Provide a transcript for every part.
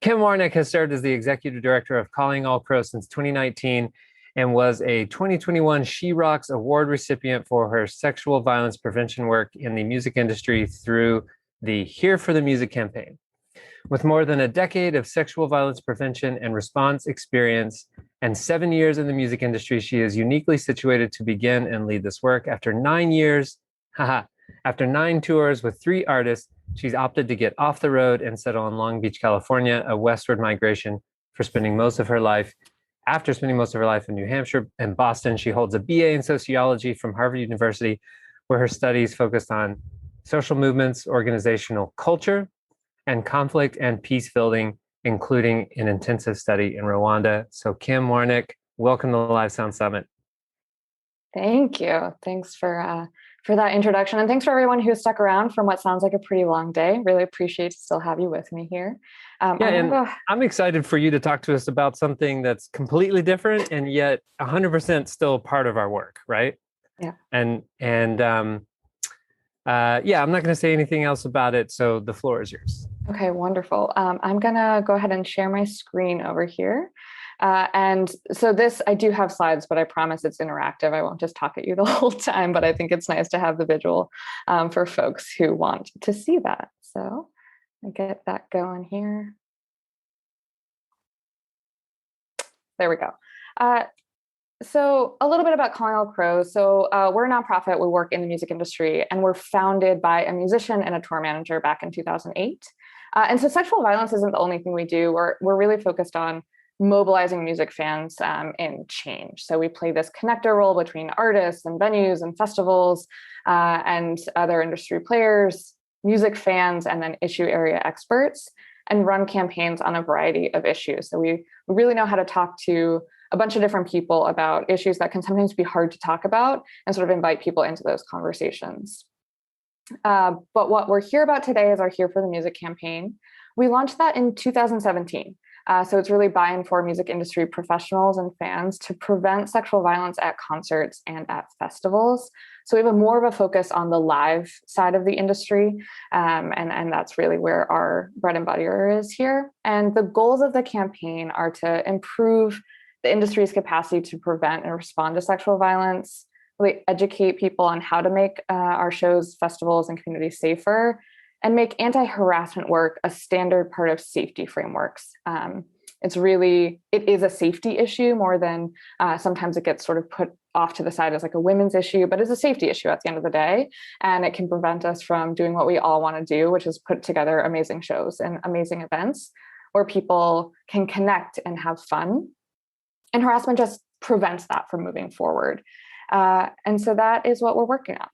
Kim Warnick has served as the executive director of Calling All Crow since 2019 and was a 2021 She Rocks Award recipient for her sexual violence prevention work in the music industry through the Here for the Music campaign. With more than a decade of sexual violence prevention and response experience and 7 years in the music industry, she is uniquely situated to begin and lead this work. After 9 years, after 9 tours with 3 artists, she's opted to get off the road and settle in Long Beach, California, a westward migration for spending most of her life. After spending most of her life in New Hampshire and Boston, she holds a BA in sociology from Harvard University, where her studies focused on social movements, organizational culture, and conflict and peace building, including an intensive study in Rwanda. So Kim Warnick, welcome to the Live Sound Summit. Thank you. Thanks for that introduction. And thanks for everyone who stuck around from what sounds like a pretty long day. Really appreciate to still have you with me here. I'm excited for you to talk to us about something that's completely different and yet 100% still part of our work, right? Yeah. I'm not going to say anything else about it. So the floor is yours. Okay, wonderful. I'm going to go ahead and share my screen over here. And so this, I do have slides, but I promise it's interactive. I won't just talk at you the whole time, but I think it's nice to have the visual for folks who want to see that. So I get that going here. There we go. So a little bit about Calling All Crows. So we're a nonprofit. We work in the music industry, and we're founded by a musician and a tour manager back in 2008. And so sexual violence isn't the only thing we do. We're really focused on mobilizing music fans in change. So we play this connector role between artists and venues and festivals and other industry players, music fans, and then issue area experts, and run campaigns on a variety of issues. So we really know how to talk to a bunch of different people about issues that can sometimes be hard to talk about and sort of invite people into those conversations. But what we're here about today is our Here for the Music campaign. We launched that in 2017. So it's really by and for music industry professionals and fans to prevent sexual violence at concerts and at festivals. So we have more of a focus on the live side of the industry, and that's really where our bread and butter is here. And the goals of the campaign are to improve the industry's capacity to prevent and respond to sexual violence, really educate people on how to make our shows, festivals, and communities safer, and make anti-harassment work a standard part of safety frameworks. It is a safety issue more than sometimes it gets sort of put off to the side as like a women's issue, but it's a safety issue at the end of the day. And it can prevent us from doing what we all want to do, which is put together amazing shows and amazing events where people can connect and have fun. And harassment just prevents that from moving forward. And so that is what we're working on.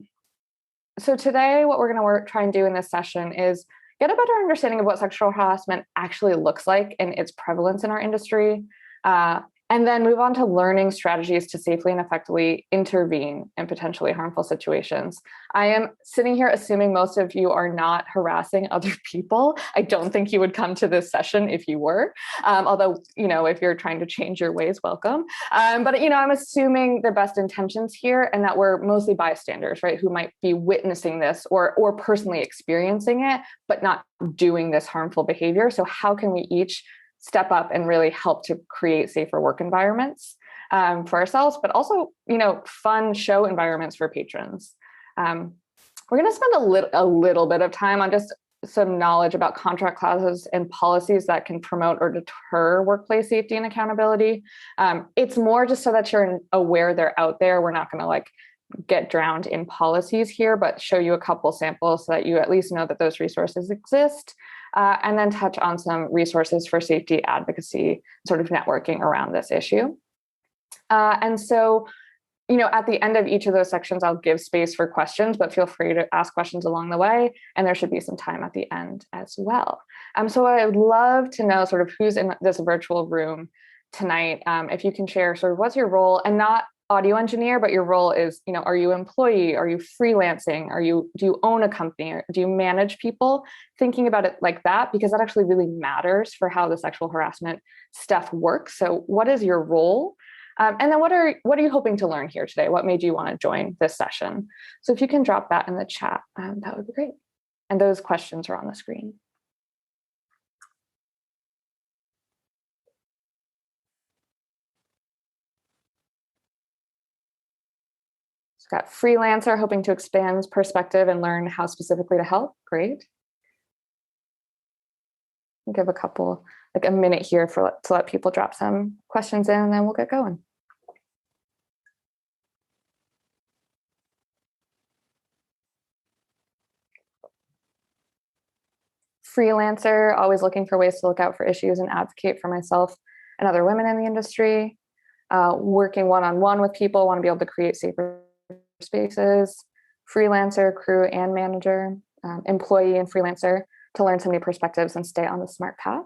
So today, what we're going to try and do in this session is get a better understanding of what sexual harassment actually looks like and its prevalence in our industry, and then move on to learning strategies to safely and effectively intervene in potentially harmful situations. I am sitting here assuming most of you are not harassing other people. I don't think you would come to this session if you were, although, if you're trying to change your ways, welcome. But I'm assuming the best intentions here and that we're mostly bystanders, right, who might be witnessing this or personally experiencing it, but not doing this harmful behavior. So how can we each step up and really help to create safer work environments for ourselves, but also, fun show environments for patrons. We're going to spend a little bit of time on just some knowledge about contract clauses and policies that can promote or deter workplace safety and accountability. It's more just so that you're aware they're out there. We're not going to get drowned in policies here, but show you a couple samples so that you at least know that those resources exist. And then touch on some resources for safety advocacy, sort of networking around this issue. And so, at the end of each of those sections, I'll give space for questions, but feel free to ask questions along the way. And there should be some time at the end as well. So I would love to know sort of who's in this virtual room tonight. If you can share sort of what's your role, and not audio engineer, but your role is, are you employee? Are you freelancing? Do you own a company? Or do you manage people? Thinking about it like that, because that actually really matters for how the sexual harassment stuff works. So what is your role? And then what are you hoping to learn here today? What made you want to join this session? So if you can drop that in the chat, that would be great. And those questions are on the screen. Got freelancer, hoping to expand perspective and learn how specifically to help. Great. I'll give a minute here to let people drop some questions in, and then we'll get going. Freelancer, always looking for ways to look out for issues and advocate for myself and other women in the industry. Working one-on-one with people, want to be able to create safer spaces. Freelancer, crew and manager, employee and freelancer, to learn some new perspectives and stay on the smart path.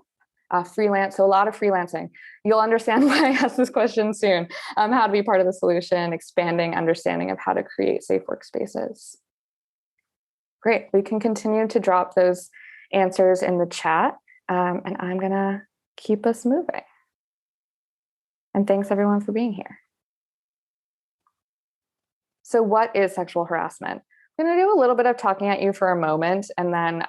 Freelance, so a lot of freelancing. You'll understand why I asked this question soon. How to be part of the solution, expanding understanding of how to create safe workspaces. Great, we can continue to drop those answers in the chat, and I'm gonna keep us moving. And thanks everyone for being here. So what is sexual harassment? I'm going to do a little bit of talking at you for a moment, and then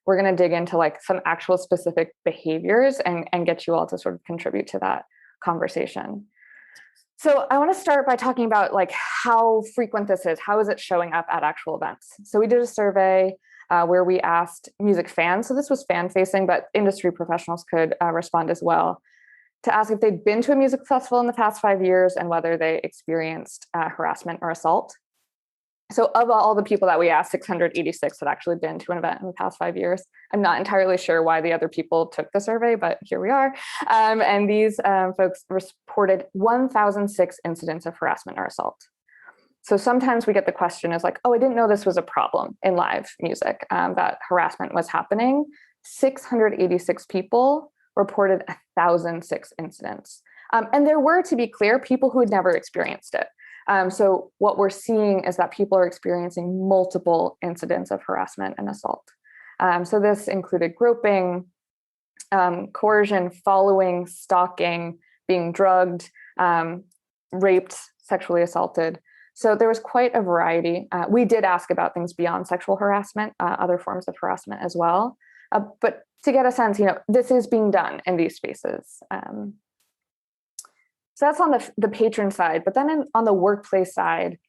we're going to dig into like some actual specific behaviors and get you all to sort of contribute to that conversation. So I want to start by talking about like how frequent this is. How is it showing up at actual events? So we did a survey where we asked music fans. So this was fan facing, but industry professionals could respond as well, to ask if they'd been to a music festival in the past 5 years and whether they experienced harassment or assault. So of all the people that we asked, 686 had actually been to an event in the past 5 years. I'm not entirely sure why the other people took the survey, but here we are. And these folks reported 1,006 incidents of harassment or assault. So sometimes we get the question is like, oh, I didn't know this was a problem in live music, that harassment was happening. 686 people reported 1,006 incidents. And there were, to be clear, people who had never experienced it. So what we're seeing is that people are experiencing multiple incidents of harassment and assault. So this included groping, coercion, following, stalking, being drugged, raped, sexually assaulted. So there was quite a variety. We did ask about things beyond sexual harassment, other forms of harassment as well. But to get a sense, this is being done in these spaces. So that's on the patron side, but then on the workplace side,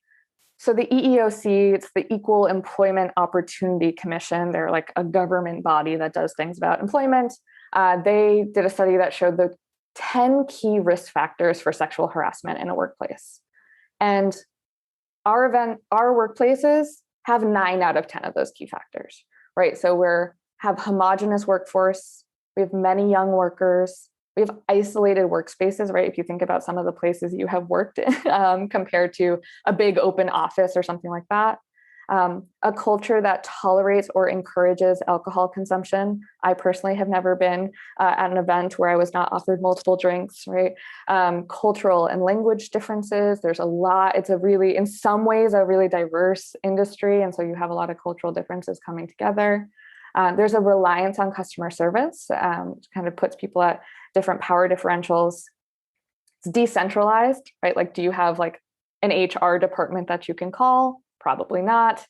so the EEOC, it's the Equal Employment Opportunity Commission. They're like a government body that does things about employment. They did a study that showed the 10 key risk factors for sexual harassment in a workplace. And our workplaces have 9 out of 10 of those key factors, right? So have homogenous workforce, we have many young workers, we have isolated workspaces, right? If you think about some of the places you have worked in compared to a big open office or something like that. A culture that tolerates or encourages alcohol consumption. I personally have never been at an event where I was not offered multiple drinks, right? Cultural and language differences. There's a lot. It's in some ways, a really diverse industry. And so you have a lot of cultural differences coming together. There's a reliance on customer service, which kind of puts people at different power differentials. It's decentralized, right? Like, do you have like an HR department that you can call? Probably not.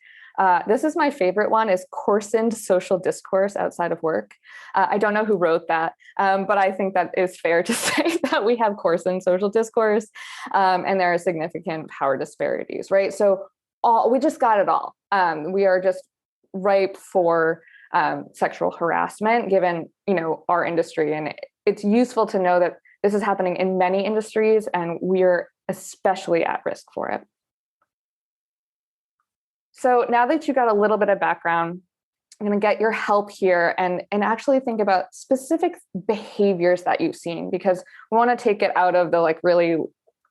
This is my favorite one, is coarsened social discourse outside of work. I don't know who wrote that, but I think that is fair to say that we have coarsened social discourse, and there are significant power disparities, right? So we just got it all. We are just ripe for sexual harassment, given our industry, and it's useful to know that this is happening in many industries, and we're especially at risk for it. So now that you got a little bit of background, I'm going to get your help here and actually think about specific behaviors that you've seen, because we want to take it out of the like really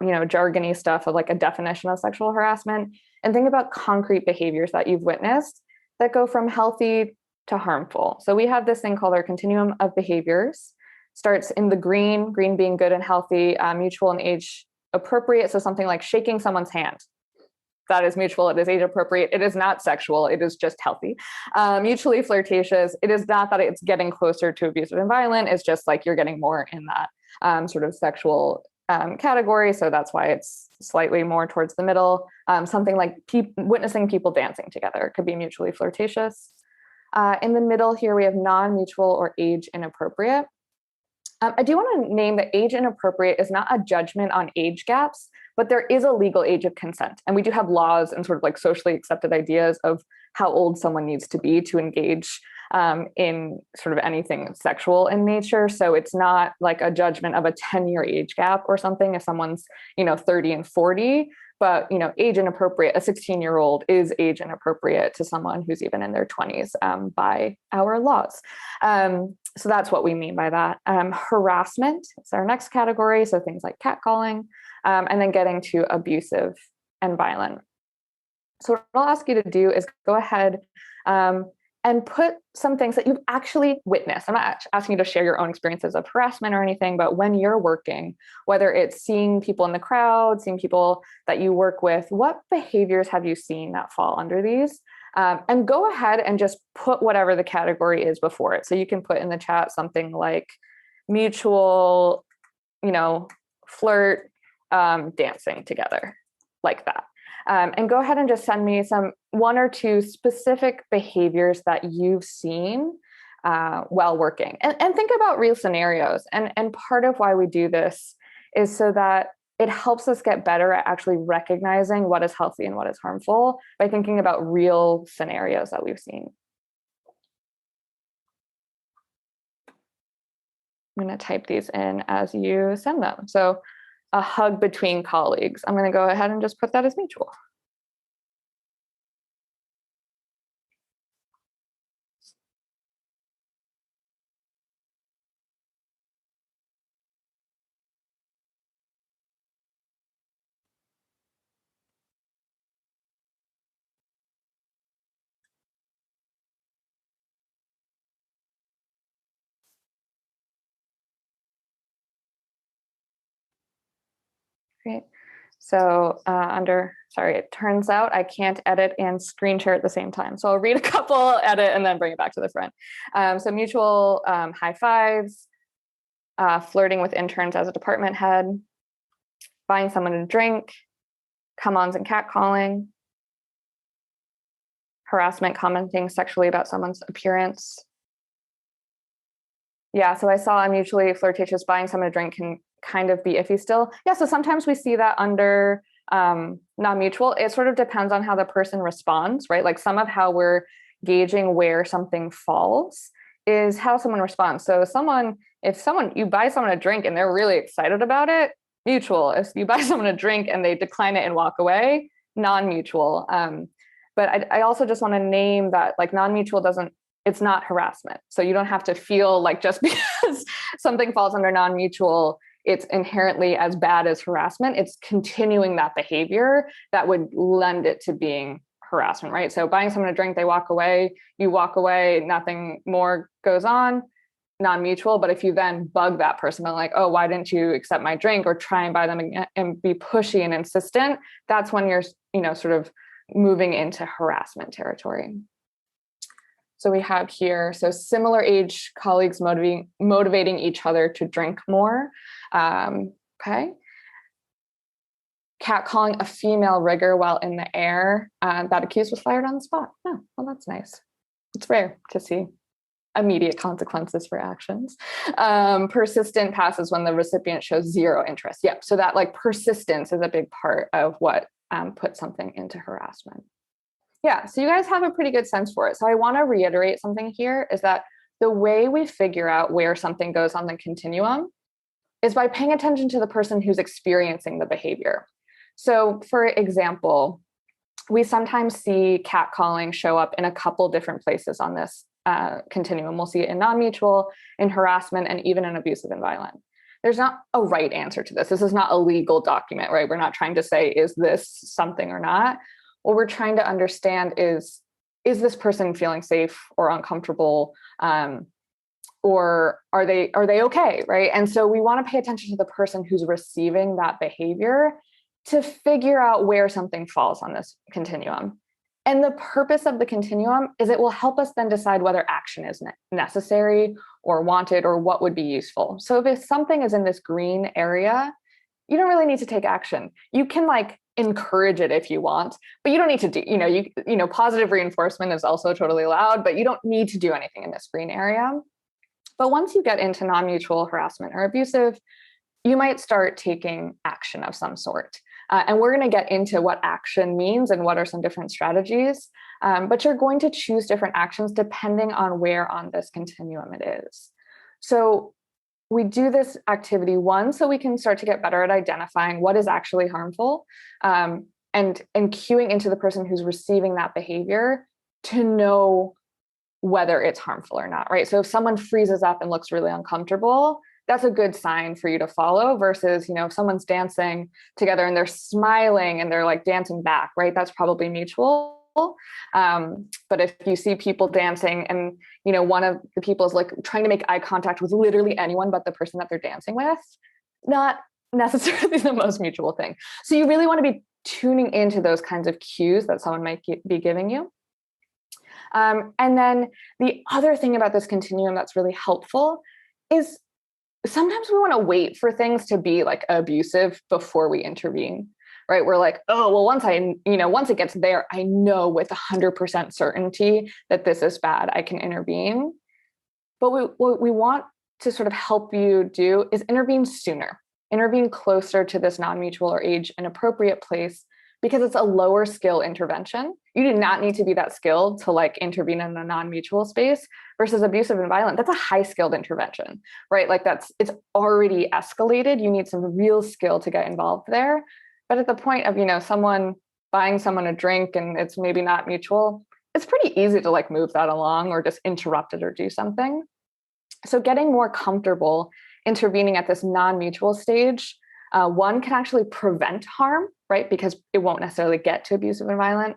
jargony stuff of like a definition of sexual harassment and think about concrete behaviors that you've witnessed that go from healthy to harmful. So we have this thing called our continuum of behaviors. Starts in the green being good and healthy, mutual and age appropriate. So something like shaking someone's hand. That is mutual, it is age appropriate, it is not sexual, it is just healthy. Mutually flirtatious, it is not that it's getting closer to abusive and violent, it's just like you're getting more in that sort of sexual category. So that's why it's slightly more towards the middle. Something like witnessing people dancing together could be mutually flirtatious. In the middle here, we have non-mutual or age inappropriate. I do want to name that age inappropriate is not a judgment on age gaps, but there is a legal age of consent. And we do have laws and sort of like socially accepted ideas of how old someone needs to be to engage in sort of anything sexual in nature. So it's not like a judgment of a 10-year age gap or something if someone's, 30 and 40, but, age inappropriate, a 16-year-old is age inappropriate to someone who's even in their 20s by our laws. So that's what we mean by that. Harassment is our next category. So things like catcalling, and then getting to abusive and violent. So what I'll ask you to do is go ahead and put some things that you've actually witnessed. I'm not asking you to share your own experiences of harassment or anything, but when you're working, whether it's seeing people in the crowd, seeing people that you work with, what behaviors have you seen that fall under these? And go ahead and just put whatever the category is before it. So you can put in the chat something like mutual, flirt, dancing together, like that. And go ahead and just send me one or two specific behaviors that you've seen while working, and think about real scenarios. And part of why we do this is so that it helps us get better at actually recognizing what is healthy and what is harmful by thinking about real scenarios that we've seen. I'm going to type these in as you send them. So a hug between colleagues. I'm going to go ahead and just put that as mutual. Great. So it turns out I can't edit and screen share at the same time. So I'll read a couple, edit, and then bring it back to the front. So mutual high fives, flirting with interns as a department head, buying someone a drink, come-ons and catcalling, harassment, commenting sexually about someone's appearance. Yeah, so I saw a mutually flirtatious buying someone a drink can kind of be iffy still. Yeah, so sometimes we see that under non-mutual. It sort of depends on how the person responds, right? Like some of how we're gauging where something falls is how someone responds. So if you buy someone a drink and they're really excited about it, mutual. If you buy someone a drink and they decline it and walk away, non-mutual. But I also just want to name that like non-mutual it's not harassment. So you don't have to feel like just because something falls under non-mutual, it's inherently as bad as harassment. It's continuing that behavior that would lend it to being harassment, right? So buying someone a drink, they walk away, you walk away, nothing more goes on, non-mutual. But if you then bug that person, like, oh, why didn't you accept my drink, or try and buy them again and be pushy and insistent, that's when you're, sort of moving into harassment territory. So we have here, similar age colleagues motivating each other to drink more. Okay. Catcalling a female rigger while in the air. That accused was fired on the spot. Oh, well, that's nice. It's rare to see immediate consequences for actions. Persistent passes when the recipient shows zero interest. Yep. So that like persistence is a big part of what puts something into harassment. Yeah, so you guys have a pretty good sense for it. So I want to reiterate something here is that the way we figure out where something goes on the continuum is by paying attention to the person who's experiencing the behavior. So for example, we sometimes see catcalling show up in a couple different places on this continuum. We'll see it in non-mutual, in harassment, and even in abusive and violent. There's not a right answer to this. This is not a legal document, right? We're not trying to say, is this something or not? What we're trying to understand is this person feeling safe or uncomfortable, or are they okay, right? And so we want to pay attention to the person who's receiving that behavior to figure out where something falls on this continuum. And the purpose of the continuum is it will help us then decide whether action is necessary or wanted or what would be useful. So if something is in this green area, you don't really need to take action. You can like encourage it if you want, but you don't need to do, positive reinforcement is also totally allowed, but you don't need to do anything in this green area. But once you get into non-mutual harassment or abusive, you might start taking action of some sort. And we're going to get into what action means and what are some different strategies. But you're going to choose different actions depending on where on this continuum it is. So we do this activity, one, so we can start to get better at identifying what is actually harmful, and cueing into the person who's receiving that behavior to know whether it's harmful or not, right? So if someone freezes up and looks really uncomfortable, that's a good sign for you to follow versus, if someone's dancing together and they're smiling and they're like dancing back, right? That's probably mutual. But if you see people dancing and, one of the people is like trying to make eye contact with literally anyone but the person that they're dancing with, not necessarily the most mutual thing. So you really want to be tuning into those kinds of cues that someone might be giving you. And then the other thing about this continuum that's really helpful is sometimes we want to wait for things to be like abusive before we intervene, right? We're like, oh, well, once it gets there, I know with 100% certainty that this is bad, I can intervene. But what we want to sort of help you do is intervene sooner, intervene closer to this non-mutual or age and appropriate place, because it's a lower skill intervention. You do not need to be that skilled to like intervene in a non-mutual space versus abusive and violent. That's a high skilled intervention, right? Like it's already escalated. You need some real skill to get involved there. But at the point of, someone buying someone a drink and it's maybe not mutual, it's pretty easy to like move that along or just interrupt it or do something. So getting more comfortable intervening at this non-mutual stage, one, can actually prevent harm, right? Because it won't necessarily get to abusive and violent.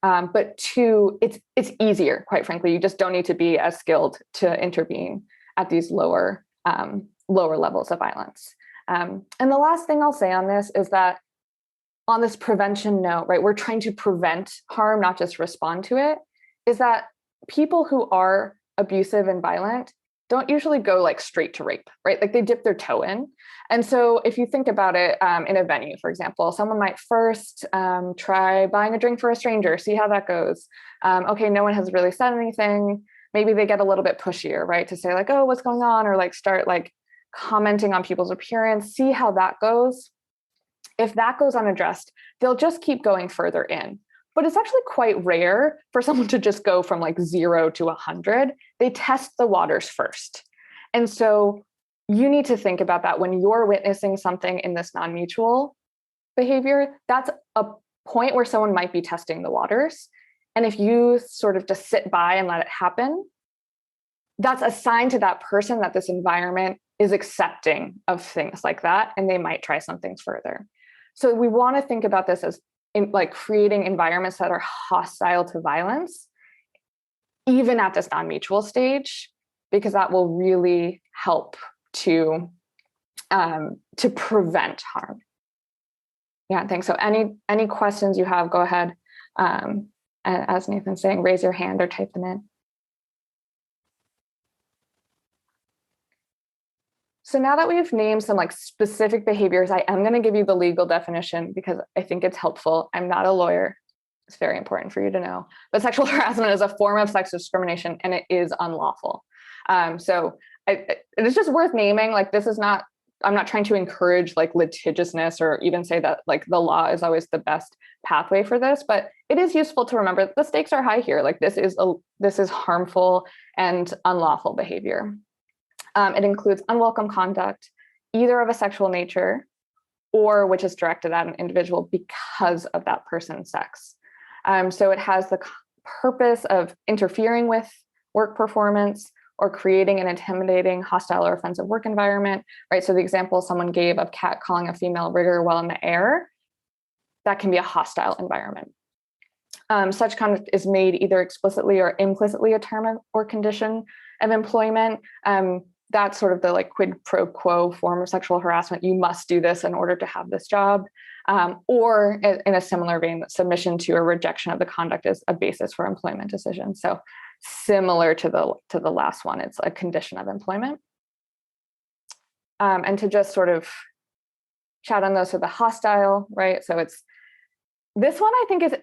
But two, it's easier, quite frankly. You just don't need to be as skilled to intervene at these lower levels of violence. And the last thing I'll say on this is that on this prevention note, right, we're trying to prevent harm, not just respond to it, is that people who are abusive and violent don't usually go like straight to rape, right? Like they dip their toe in. And so if you think about it in a venue, for example, someone might first try buying a drink for a stranger, see how that goes. Okay, no one has really said anything. Maybe they get a little bit pushier, right? To say like, oh, what's going on? Or like start like commenting on people's appearance, see how that goes. If that goes unaddressed, they'll just keep going further in. But it's actually quite rare for someone to just go from like 0 to 100. They test the waters first. And so you need to think about that when you're witnessing something in this non-mutual behavior. That's a point where someone might be testing the waters. And if you sort of just sit by and let it happen, that's a sign to that person that this environment is accepting of things like that, and they might try some things further. So we want to think about this as like creating environments that are hostile to violence, even at this non-mutual stage, because that will really help to prevent harm. Yeah, thanks. So any questions you have, go ahead. As Nathan's saying, raise your hand or type them in. So now that we've named some like specific behaviors, I am going to give you the legal definition because I think it's helpful. I'm not a lawyer. It's very important for you to know. But sexual harassment is a form of sex discrimination and it is unlawful. So it is just worth naming. Like this is not, I'm not trying to encourage like litigiousness or even say that like the law is always the best pathway for this, but it is useful to remember that the stakes are high here. Like this is harmful and unlawful behavior. It includes unwelcome conduct, either of a sexual nature or which is directed at an individual because of that person's sex. So it has the purpose of interfering with work performance or creating an intimidating, hostile, or offensive work environment, right? So the example someone gave of catcalling a female rigger while in the air, that can be a hostile environment. Such conduct is made either explicitly or implicitly a term or condition of employment. That's sort of the like quid pro quo form of sexual harassment. You must do this in order to have this job. Or in a similar vein, submission to or rejection of the conduct is a basis for employment decisions. So similar to the last one, it's a condition of employment. And to just sort of chat on those, so the hostile, right? So it's this one I think is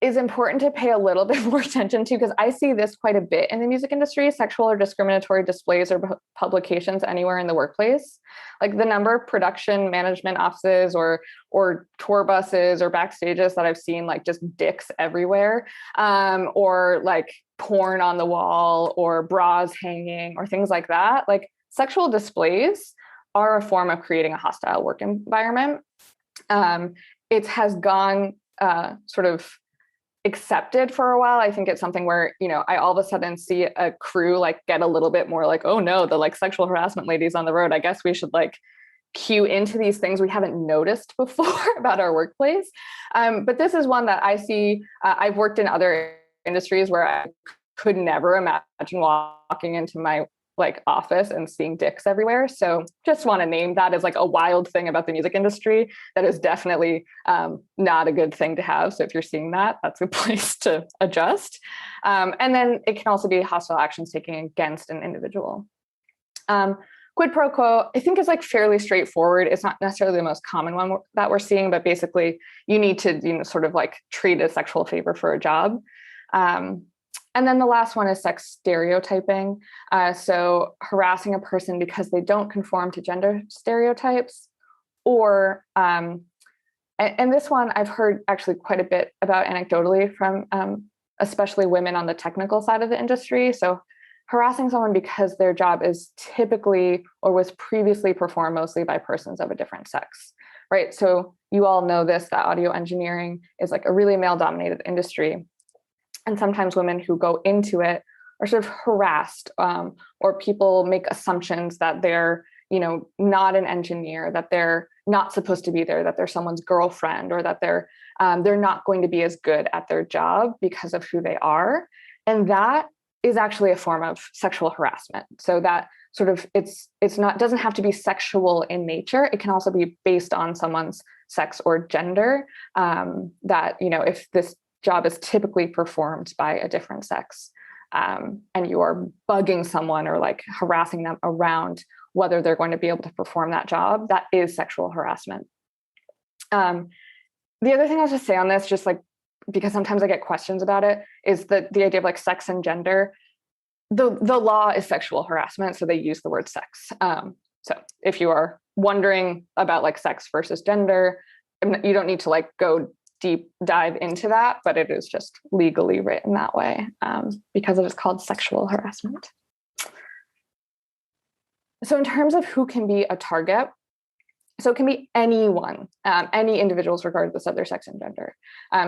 is important to pay a little bit more attention to, because I see this quite a bit in the music industry: sexual or discriminatory displays or publications anywhere in the workplace. Like the number of production management offices or tour buses or backstages that I've seen, like just dicks everywhere, or like porn on the wall or bras hanging or things like that. Like sexual displays are a form of creating a hostile work environment. It has gone sort of accepted for a while. I think it's something where, I all of a sudden see a crew like get a little bit more like, oh no, the like sexual harassment ladies on the road. I guess we should like cue into these things we haven't noticed before about our workplace. But this is one that I see. I've worked in other industries where I could never imagine walking into my like office and seeing dicks everywhere. So just want to name that as like a wild thing about the music industry that is definitely not a good thing to have. So if you're seeing that, that's a place to adjust. And then it can also be hostile actions taken against an individual. Quid pro quo, I think, is like fairly straightforward. It's not necessarily the most common one that we're seeing, but basically you need to, sort of like treat a sexual favor for a job. And then the last one is sex stereotyping. So harassing a person because they don't conform to gender stereotypes, or, and this one I've heard actually quite a bit about anecdotally from especially women on the technical side of the industry. So harassing someone because their job is typically or was previously performed mostly by persons of a different sex, right? So you all know this, that audio engineering is like a really male-dominated industry. And sometimes women who go into it are sort of harassed, or people make assumptions that they're, not an engineer, that they're not supposed to be there, that they're someone's girlfriend, or that they're not going to be as good at their job because of who they are. And that is actually a form of sexual harassment. So that sort of it's not, doesn't have to be sexual in nature. It can also be based on someone's sex or gender. That, if this job is typically performed by a different sex, and you are bugging someone or like harassing them around whether they're going to be able to perform that job, that is sexual harassment. The other thing I'll just say on this, just like because sometimes I get questions about it, is that the idea of like sex and gender, the law is sexual harassment, so they use the word sex. So if you are wondering about like sex versus gender, you don't need to like go deep dive into that, but it is just legally written that way because it is called sexual harassment. So in terms of who can be a target, so it can be anyone, any individuals regardless of their sex and gender.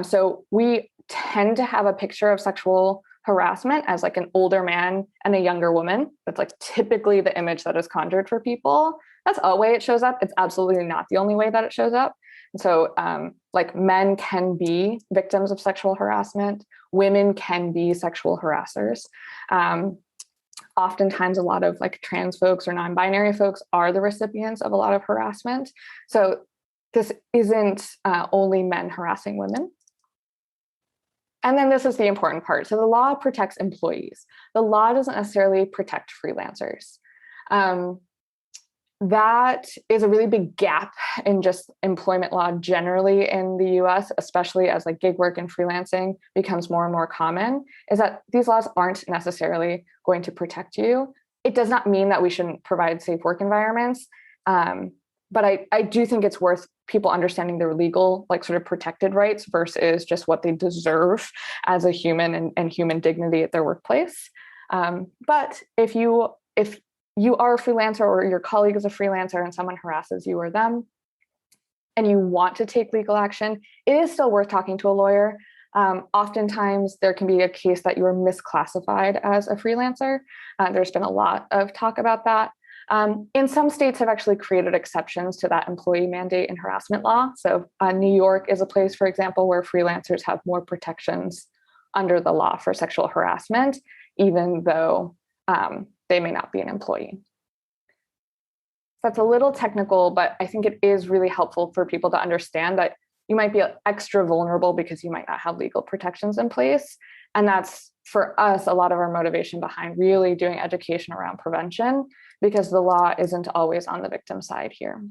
So we tend to have a picture of sexual harassment as like an older man and a younger woman. That's like typically the image that is conjured for people. That's a way it shows up. It's absolutely not the only way that it shows up. And so like men can be victims of sexual harassment. Women can be sexual harassers. Oftentimes a lot of like trans folks or non-binary folks are the recipients of a lot of harassment. So this isn't only men harassing women. And then this is the important part. So the law protects employees. The law doesn't necessarily protect freelancers. That is a really big gap in just employment law generally in the US, especially as like gig work and freelancing becomes more and more common, is that these laws aren't necessarily going to protect you. It does not mean that we shouldn't provide safe work environments. But I do think it's worth people understanding their legal, like sort of protected rights versus just what they deserve as a human and human dignity at their workplace. But if you are a freelancer or your colleague is a freelancer and someone harasses you or them, and you want to take legal action, it is still worth talking to a lawyer. Oftentimes there can be a case that you are misclassified as a freelancer. There's been a lot of talk about that. In some states have actually created exceptions to that employee mandate and harassment law. So New York is a place, for example, where freelancers have more protections under the law for sexual harassment, even though they may not be an employee. That's a little technical, but I think it is really helpful for people to understand that you might be extra vulnerable because you might not have legal protections in place. And that's, for us, a lot of our motivation behind really doing education around prevention, because the law isn't always on the victim side here.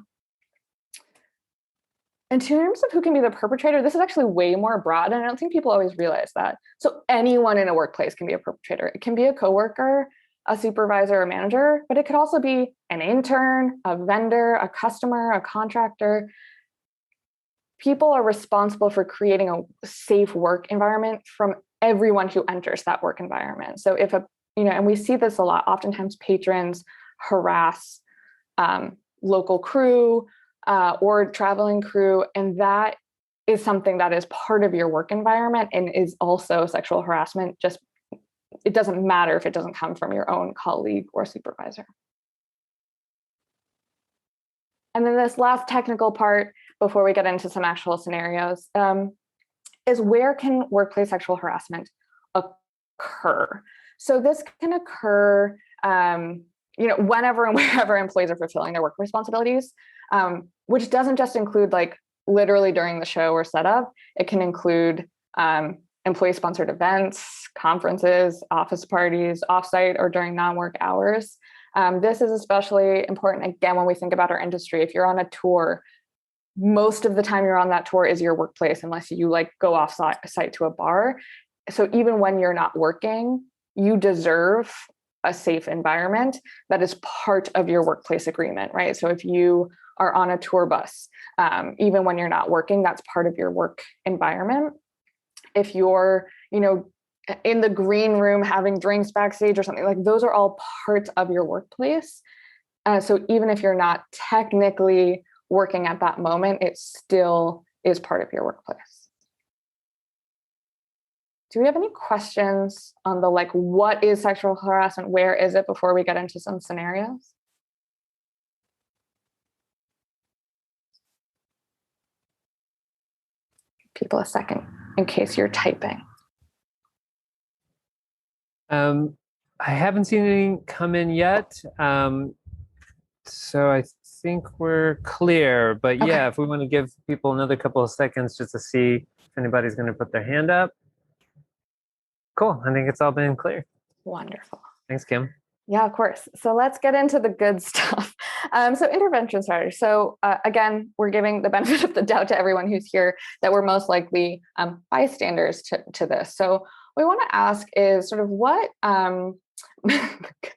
In terms of who can be the perpetrator, this is actually way more broad, and I don't think people always realize that. So anyone in a workplace can be a perpetrator. It can be a coworker, a supervisor, a manager, but it could also be an intern, a vendor, a customer, a contractor. People are responsible for creating a safe work environment from everyone who enters that work environment. So if and we see this a lot, oftentimes patrons harass local crew, or traveling crew. And that is something that is part of your work environment and is also sexual harassment. Just, it doesn't matter if it doesn't come from your own colleague or supervisor. And then this last technical part before we get into some actual scenarios is where can workplace sexual harassment occur? So this can occur whenever and wherever employees are fulfilling their work responsibilities, which doesn't just include like literally during the show or setup. It can include employee-sponsored events, conferences, office parties, offsite, or during non-work hours. This is especially important, again, when we think about our industry. If you're on a tour, most of the time you're on that tour is your workplace, unless you like go off site to a bar. So even when you're not working, you deserve a safe environment that is part of your workplace agreement, right? So if you are on a tour bus, even when you're not working, that's part of your work environment. If you're, in the green room having drinks backstage or something, like those are all parts of your workplace. So even if you're not technically working at that moment, it still is part of your workplace. Do we have any questions on the what is sexual harassment? Where is it before we get into some scenarios? Give people a second in case you're typing. I haven't seen anything come in yet. So I think we're clear, but yeah, okay. If we want to give people another couple of seconds just to see if anybody's going to put their hand up. Cool. I think it's all been clear. Wonderful. Thanks, Kim. Yeah, of course. So let's get into the good stuff. So intervention strategy. So again, we're giving the benefit of the doubt to everyone who's here that we're most likely bystanders to this. So what we want to ask is sort of what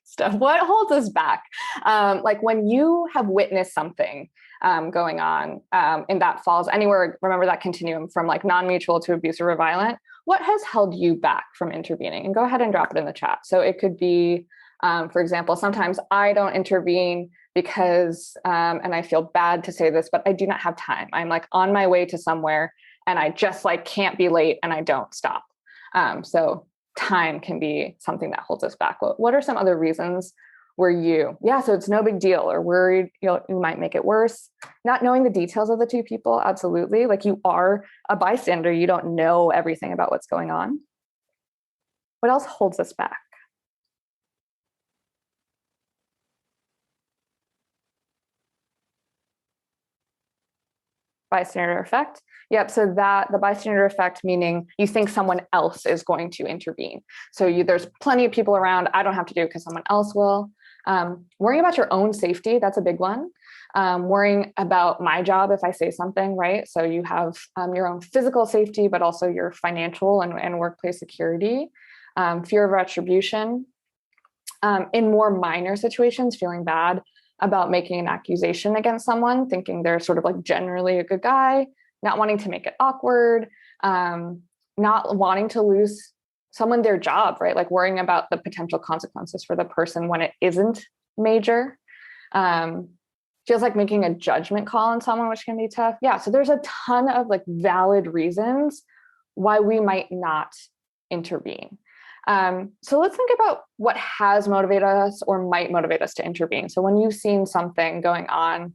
stuff, what holds us back? Like when you have witnessed something going on and that falls anywhere, remember that continuum from like non-mutual to abusive or violent, what has held you back from intervening? And go ahead and drop it in the chat. So it could be, for example, sometimes I don't intervene because, and I feel bad to say this, but I do not have time. I'm like on my way to somewhere and I just like can't be late and I don't stop. So time can be something that holds us back. What are some other reasons where so it's no big deal, or worried, you might make it worse? Not knowing the details of the two people, absolutely. Like you are a bystander, you don't know everything about what's going on. What else holds us back? Bystander effect. Yep. So the bystander effect, meaning you think someone else is going to intervene. So there's plenty of people around. I don't have to do it because someone else will. Worrying about your own safety. That's a big one. Worrying about my job if I say something, right? So you have your own physical safety, but also your financial and workplace security. Fear of retribution. In more minor situations, feeling bad about making an accusation against someone, thinking they're sort of like generally a good guy, not wanting to make it awkward, not wanting to lose someone their job, right? Like worrying about the potential consequences for the person when it isn't major. Feels like making a judgment call on someone, which can be tough. Yeah, so there's a ton of like valid reasons why we might not intervene. So let's think about what has motivated us or might motivate us to intervene. So when you've seen something going on,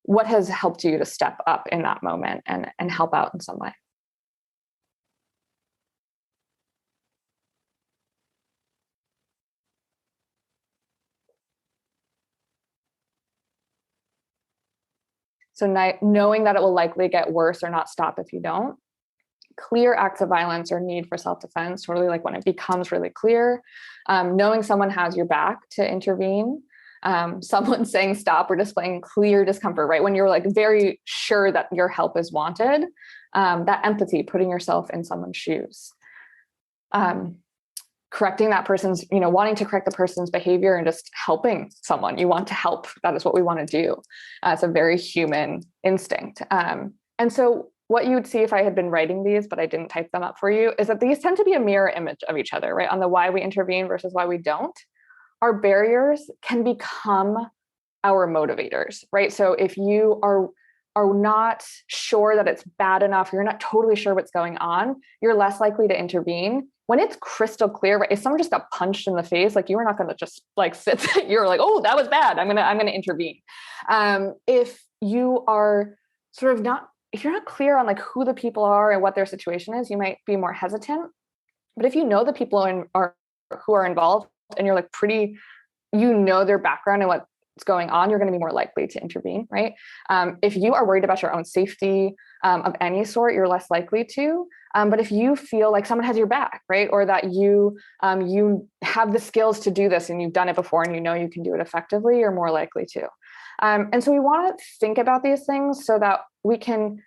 what has helped you to step up in that moment and help out in some way? So knowing that it will likely get worse or not stop if you don't. Clear acts of violence or need for self-defense, totally like when it becomes really clear. Knowing someone has your back to intervene. someone saying stop or displaying clear discomfort, right? When you're like very sure that your help is wanted, that empathy, putting yourself in someone's shoes. Correcting that person's, wanting to correct the person's behavior and just helping someone. You want to help. That is what we want to do. It's a very human instinct. And so what you would see if I had been writing these, but I didn't type them up for you, is that these tend to be a mirror image of each other, right? On the why we intervene versus why we don't. Our barriers can become our motivators, right? So if you are not sure that it's bad enough, you're not totally sure what's going on, you're less likely to intervene. When it's crystal clear, right? If someone just got punched in the face, like you are not going to just like sit there, you're like, oh, that was bad, I'm gonna intervene. If you are sort of not, if you're not clear on like who the people are and what their situation is, you might be more hesitant. But if you know the people who are involved and you're like their background and what's going on, you're going to be more likely to intervene, right? If you are worried about your own safety of any sort, you're less likely to. But if you feel like someone has your back, right, or that you have the skills to do this and you've done it before and you can do it effectively, you're more likely to. And so we want to think about these things so that we can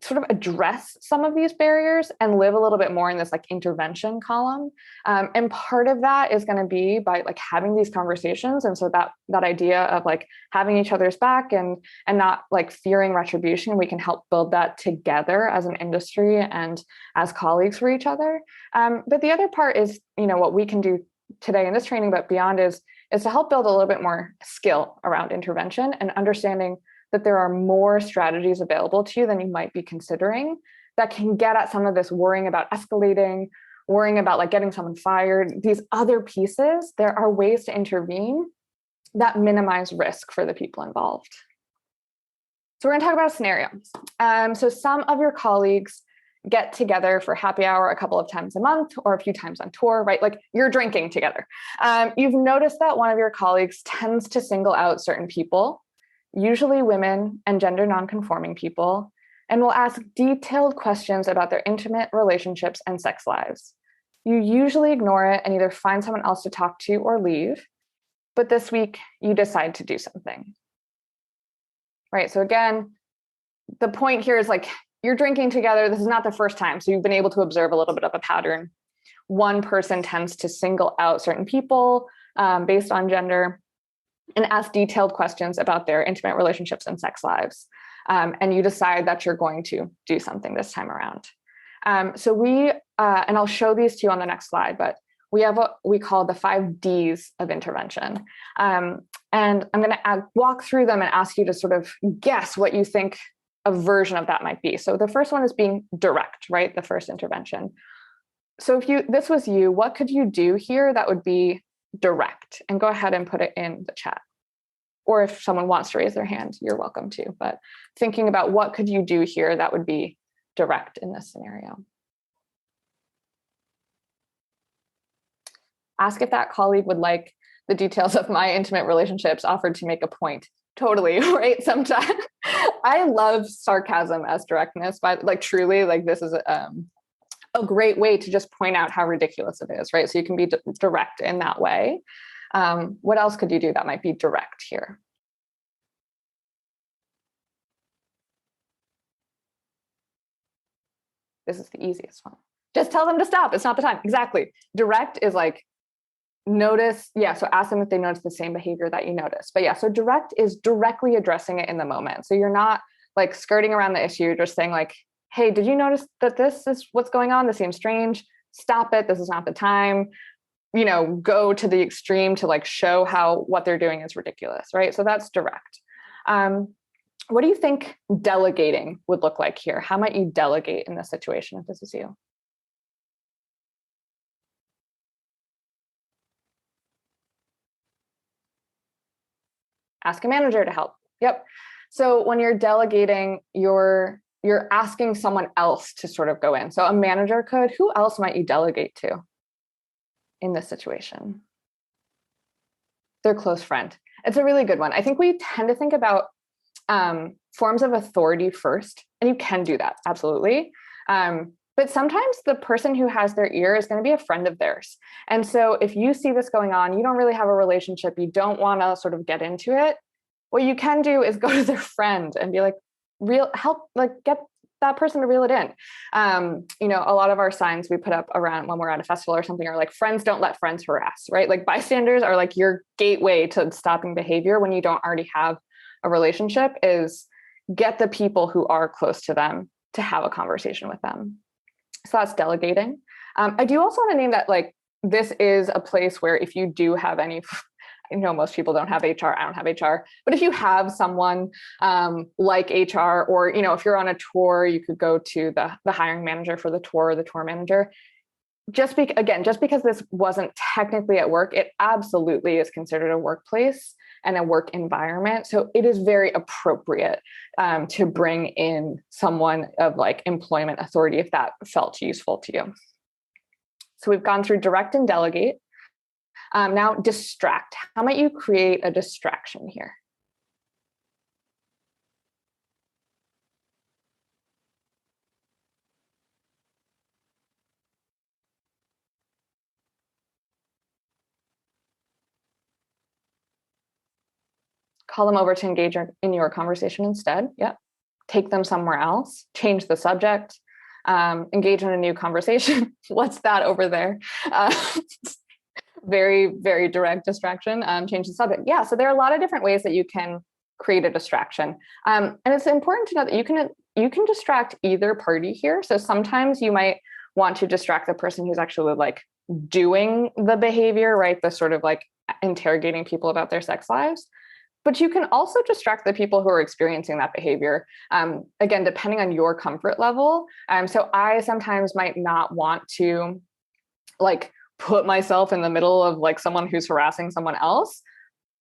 sort of address some of these barriers and live a little bit more in this like intervention column. And part of that is going to be by like having these conversations. And so that idea of like having each other's back and not like fearing retribution, we can help build that together as an industry and as colleagues for each other. But the other part is, what we can do today in this training, but beyond is to help build a little bit more skill around intervention and understanding that there are more strategies available to you than you might be considering that can get at some of this worrying about escalating, worrying about like getting someone fired, these other pieces. There are ways to intervene that minimize risk for the people involved. So we're going to talk about a scenario. So some of your colleagues get together for happy hour a couple of times a month or a few times on tour, right? Like you're drinking together. You've noticed that one of your colleagues tends to single out certain people, usually women and gender nonconforming people, and will ask detailed questions about their intimate relationships and sex lives. You usually ignore it and either find someone else to talk to or leave, but this week you decide to do something. Right, so again, the point here is like, you're drinking together, this is not the first time, so you've been able to observe a little bit of a pattern. One person tends to single out certain people based on gender, and ask detailed questions about their intimate relationships and sex lives. And you decide that you're going to do something this time around. So we, and I'll show these to you on the next slide, but we have what we call the 5 Ds of intervention. And I'm going to walk through them and ask you to sort of guess what you think a version of that might be. So the first one is being direct, right? The first intervention. So if this was you, what could you do here that would be direct? And go ahead and put it in the chat. Or if someone wants to raise their hand, you're welcome to. But thinking about what could you do here that would be direct in this scenario. Ask if that colleague would like the details of my intimate relationships offered to make a point. Totally, right? Sometimes I love sarcasm as directness, but like truly, like this is a great way to just point out how ridiculous it is, right? So you can be direct in that way. What else could you do that might be direct here? This is the easiest one. Just tell them to stop. It's not the time. Exactly. Direct is like notice. Yeah. So ask them if they notice the same behavior that you notice. But yeah, so direct is directly addressing it in the moment. So you're not like skirting around the issue. You're just saying like, hey, did you notice that this is what's going on? This seems strange. Stop it. This is not the time. Go to the extreme to like show how what they're doing is ridiculous, right? So that's direct. What do you think delegating would look like here? How might you delegate in this situation if this is you? Ask a manager to help. Yep. So when you're delegating, you're asking someone else to sort of go in. So a manager could. Who else might you delegate to in this situation? Their close friend. It's a really good one. I think we tend to think about forms of authority first, and you can do that, absolutely. But But sometimes the person who has their ear is going to be a friend of theirs. And so if you see this going on, you don't really have a relationship, you don't want to sort of get into it, what you can do is go to their friend and be like, help, like get that person to reel it in. A lot of our signs we put up around when we're at a festival or something are like, friends don't let friends harass, right? Like bystanders are like your gateway to stopping behavior when you don't already have a relationship, is get the people who are close to them to have a conversation with them. So that's delegating. I do also want to name that like, this is a place where if you do have any, I know most people don't have HR, I don't have HR, but if you have someone like HR, or, if you're on a tour, you could go to the hiring manager for the tour, or the tour manager. Just because this wasn't technically at work, it absolutely is considered a workplace and a work environment. So it is very appropriate to bring in someone of like employment authority if that felt useful to you. So we've gone through direct and delegate. Now distract. How might you create a distraction here? Call them over to engage in your conversation instead. Yep. Take them somewhere else, change the subject, engage in a new conversation. What's that over there? Very, very direct distraction. Change the subject. Yeah. So there are a lot of different ways that you can create a distraction. And it's important to know that you can distract either party here. So sometimes you might want to distract the person who's actually like doing the behavior, right? The sort of like interrogating people about their sex lives. But you can also distract the people who are experiencing that behavior, again, depending on your comfort level. So I sometimes might not want to like put myself in the middle of like someone who's harassing someone else,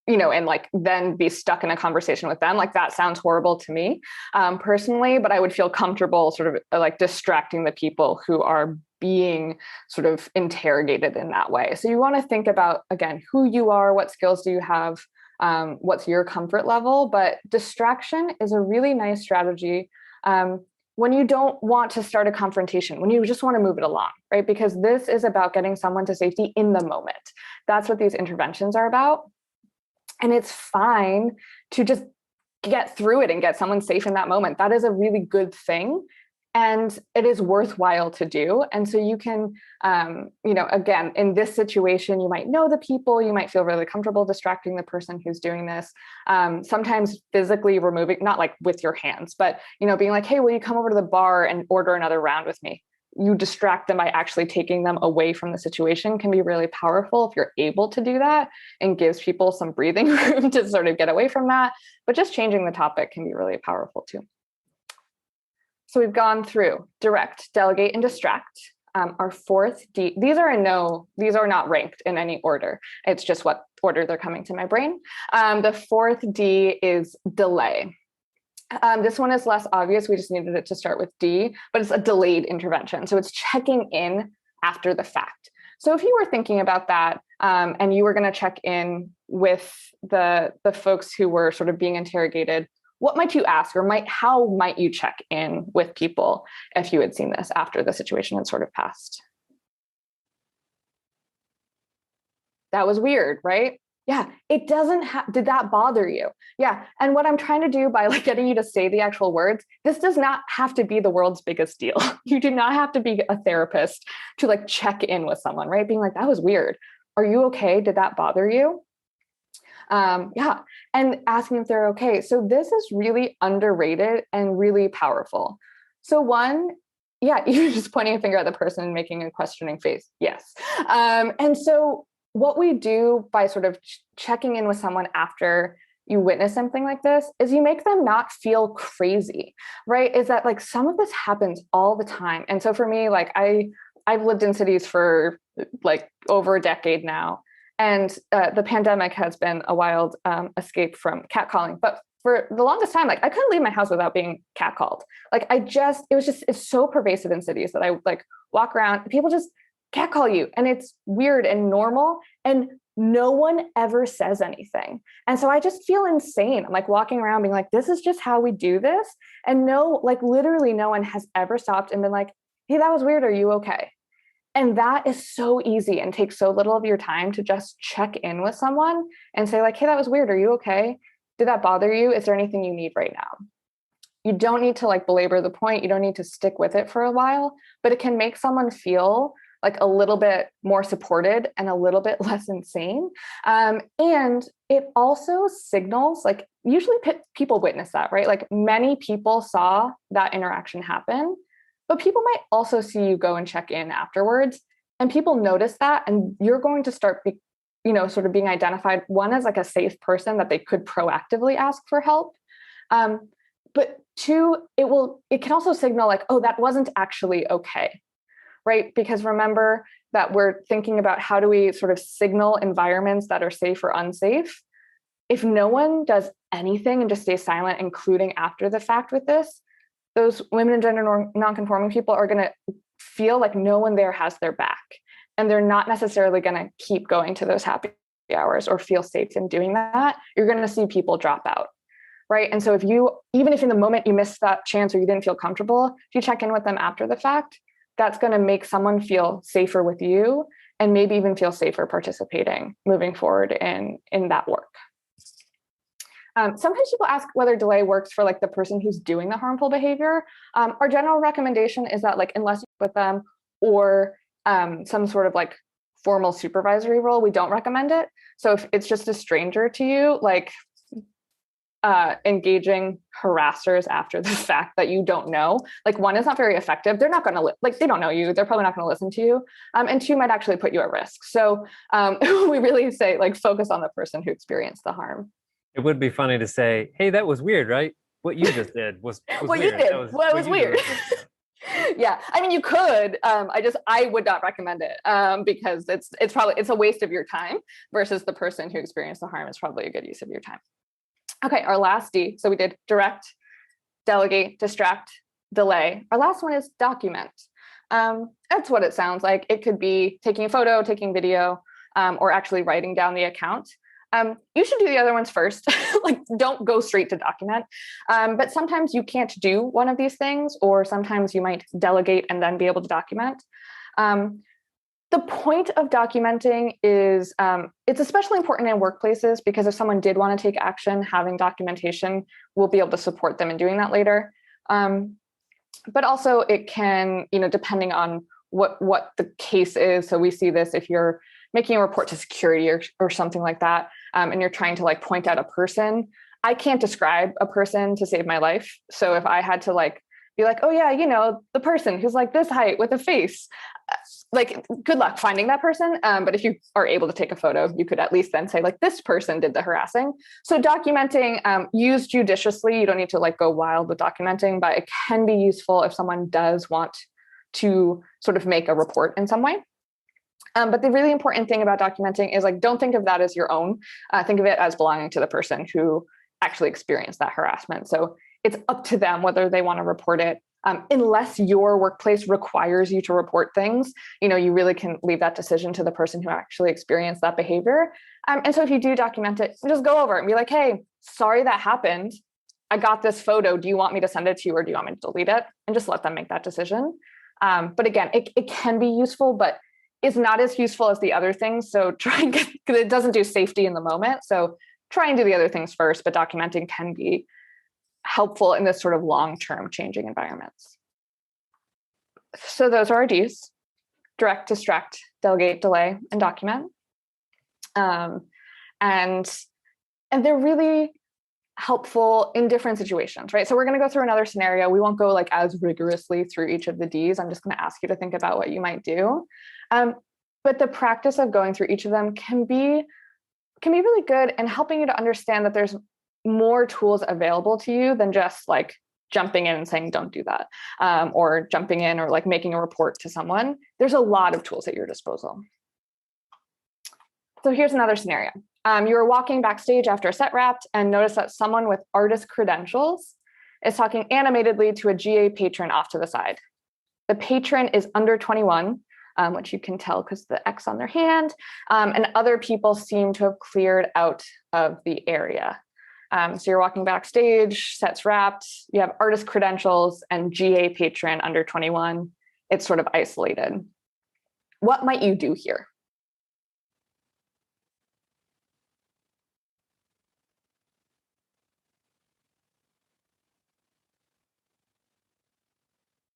and like then be stuck in a conversation with them. Like that sounds horrible to me personally, but I would feel comfortable sort of like distracting the people who are being sort of interrogated in that way. So you want to think about, again, who you are, what skills do you have, what's your comfort level, but distraction is a really nice strategy when you don't want to start a confrontation, when you just want to move it along, right? Because this is about getting someone to safety in the moment. That's what these interventions are about. And it's fine to just get through it and get someone safe in that moment. That is a really good thing. And it is worthwhile to do. And so you can, again, in this situation, you might know the people, you might feel really comfortable distracting the person who's doing this. Sometimes physically removing, not like with your hands, but, being like, hey, will you come over to the bar and order another round with me? You distract them by actually taking them away from the situation can be really powerful if you're able to do that, and gives people some breathing room to sort of get away from that. But just changing the topic can be really powerful too. So we've gone through direct, delegate, and distract. Our fourth D, these are not ranked in any order. It's just what order they're coming to my brain. The fourth D is delay. This one is less obvious. We just needed it to start with D, but it's a delayed intervention. So it's checking in after the fact. So if you were thinking about that and you were going to check in with the folks who were sort of being interrogated, what might you ask, or how might you check in with people if you had seen this after the situation had sort of passed? That was weird, right? Yeah, it doesn't did that bother you? Yeah. And what I'm trying to do by like getting you to say the actual words, this does not have to be the world's biggest deal. You do not have to be a therapist to like check in with someone, right? Being like, that was weird. Are you okay? Did that bother you? Yeah. And asking if they're okay. So this is really underrated and really powerful. So one, yeah, you're just pointing a finger at the person and making a questioning face. Yes. And so what we do by sort of checking in with someone after you witness something like this is you make them not feel crazy, right? Is that like some of this happens all the time. And so for me, like I've lived in cities for like over a decade now. And the pandemic has been a wild escape from catcalling. But for the longest time, like I couldn't leave my house without being catcalled. Like it's so pervasive in cities that I like walk around, people just catcall you, and it's weird and normal, and no one ever says anything. And so I just feel insane. I'm like walking around being like, this is just how we do this. And literally no one has ever stopped and been like, hey, that was weird. Are you okay? And that is so easy and takes so little of your time to just check in with someone and say like, hey, that was weird. Are you okay? Did that bother you? Is there anything you need right now? You don't need to like belabor the point. You don't need to stick with it for a while, but it can make someone feel like a little bit more supported and a little bit less insane. And it also signals, like usually people witness that, right? Like many people saw that interaction happen, but people might also see you go and check in afterwards, and people notice that, and you're going to start sort of being identified, one, as like a safe person that they could proactively ask for help. But two, it can also signal like, oh, that wasn't actually okay, right? Because remember that we're thinking about how do we sort of signal environments that are safe or unsafe. If no one does anything and just stays silent, including after the fact with this, those women and gender nonconforming people are going to feel like no one there has their back. And they're not necessarily going to keep going to those happy hours or feel safe in doing that. You're going to see people drop out. Right. And so even if in the moment you missed that chance or you didn't feel comfortable, if you check in with them after the fact, that's going to make someone feel safer with you and maybe even feel safer participating moving forward in that work. Sometimes people ask whether delay works for like the person who's doing the harmful behavior. Our general recommendation is that like unless you with them or some sort of like formal supervisory role, we don't recommend it. So if it's just a stranger to you, like engaging harassers after the fact that you don't know, like one, is not very effective. They're not going to they don't know you. They're probably not going to listen to you. And two, might actually put you at risk. So we really say like focus on the person who experienced the harm. It would be funny to say, hey, that was weird, right? What you just did was what weird. You did was weird. Yeah, I mean, you could. I would not recommend it because it's a waste of your time versus the person who experienced the harm is probably a good use of your time. Okay, our last D. So we did direct, delegate, distract, delay. Our last one is document. That's what it sounds like. It could be taking a photo, taking video, or actually writing down the account. You should do the other ones first. Like, don't go straight to document. But sometimes you can't do one of these things, or sometimes you might delegate and then be able to document. The point of documenting is it's especially important in workplaces because if someone did want to take action, having documentation will be able to support them in doing that later. But also it can, depending on what the case is. So we see this if you're making a report to security or something like that, and you're trying to like point out a person. I can't describe a person to save my life. So if I had to like be like, oh yeah, the person who's like this height with a face, like good luck finding that person. But if you are able to take a photo, you could at least then say like this person did the harassing. So documenting, used judiciously, you don't need to like go wild with documenting, but it can be useful if someone does want to sort of make a report in some way. But the really important thing about documenting is like, don't think of that as your own. Think of it as belonging to the person who actually experienced that harassment. So it's up to them whether they want to report it. Unless your workplace requires you to report things, you really can leave that decision to the person who actually experienced that behavior. And so if you do document it, just go over it and be like, hey, sorry that happened. I got this photo. Do you want me to send it to you or do you want me to delete it? And just let them make that decision. But again, it can be useful, but it's not as useful as the other things. So try and because it doesn't do safety in the moment. So try and do the other things first, but documenting can be helpful in this sort of long-term changing environments. So those are our Ds: direct, distract, delegate, delay, and document. And they're really helpful in different situations, right? So we're going to go through another scenario. We won't go like as rigorously through each of the Ds. I'm just going to ask you to think about what you might do. But the practice of going through each of them can be really good in helping you to understand that there's more tools available to you than just like jumping in and saying, don't do that, or jumping in or like making a report to someone. There's a lot of tools at your disposal. So here's another scenario. You were walking backstage after a set wrapped and noticed that someone with artist credentials is talking animatedly to a GA patron off to the side. The patron is under 21, which you can tell because the X on their hand, and other people seem to have cleared out of the area. So you're walking backstage, set's wrapped, you have artist credentials and GA patron under 21. it's sort of isolated. What might you do here?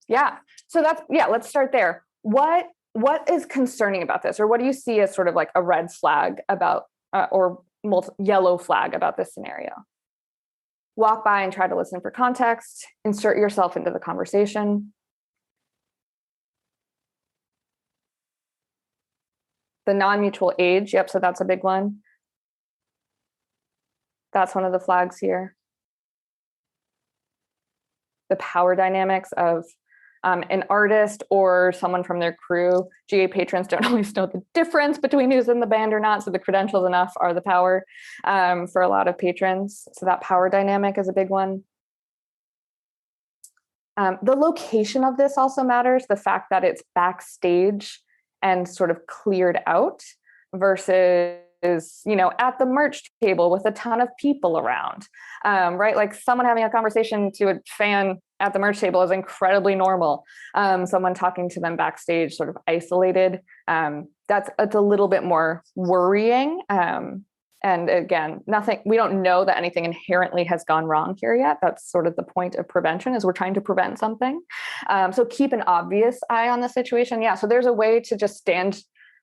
Yeah. So let's start there. What is concerning about this, or what do you see as sort of like a red flag about, or yellow flag about this scenario? Walk by and try to listen for context, insert yourself into the conversation. The non-mutual age, yep, so that's a big one. That's one of the flags here. The power dynamics of an artist or someone from their crew. GA patrons don't always know the difference between who's in the band or not, so the credentials enough are the power for a lot of patrons. So that power dynamic is a big one. The location of this also matters, the fact that it's backstage and sort of cleared out versus, at the merch table with a ton of people around, right? Like someone having a conversation to a fan at the merch table is incredibly normal. Someone talking to them backstage, sort of isolated, that's a little bit more worrying. And again, we don't know that anything inherently has gone wrong here yet. That's sort of the point of prevention, is we're trying to prevent something. So keep an obvious eye on the situation. Yeah, so there's a way to just stand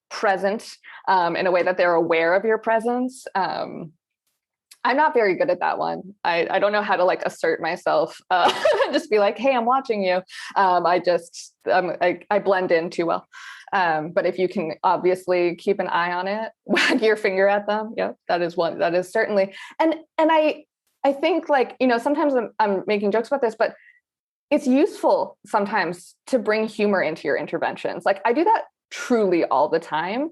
present in a way that they're aware of your presence. I'm not very good at that one. I don't know how to like assert myself, just be like, hey, I'm watching you. I blend in too well. But if you can obviously keep an eye on it, wag your finger at them. Yeah, that is one. That is certainly. And I think like, sometimes I'm making jokes about this, but it's useful sometimes to bring humor into your interventions. Like I do that truly all the time,